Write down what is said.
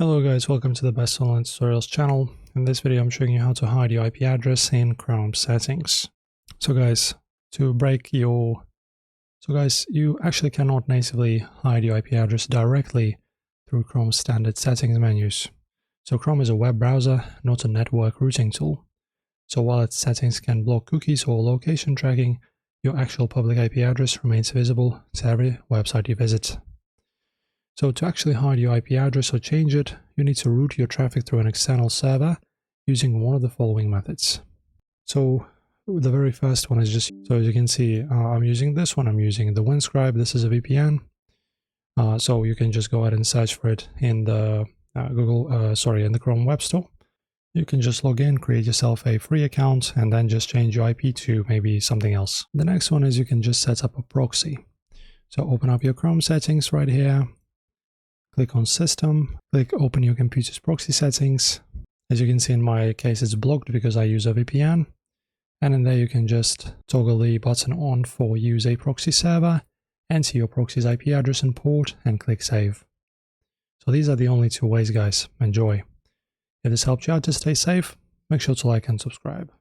Hello guys, welcome to the Best Online Tutorials channel. In this video I'm showing you how to hide your IP address in Chrome settings. So guys, you actually cannot natively hide your IP address directly through Chrome's standard settings menus. So Chrome is a web browser, not a network routing tool. So while its settings can block cookies or location tracking, your actual public IP address remains visible to every website you visit. So to actually hide your IP address or change it, you need to route your traffic through an external server using one of the following methods. So the very first one is just, so as you can see, I'm using this one, I'm using the WinScribe, this is a VPN. So you can just go ahead and search for it in the in the Chrome Web Store. You can just log in, create yourself a free account, and then just change your IP to maybe something else. The next one is you can just set up a proxy. So open up your Chrome settings right here. Click on System, click Open your computer's proxy settings. As you can see, in my case, it's blocked because I use a VPN. And in there, you can just toggle the button on for Use a proxy server, enter your proxy's IP address and port, and click Save. So these are the only two ways, guys. Enjoy. If this helped you out to stay safe, make sure to like and subscribe.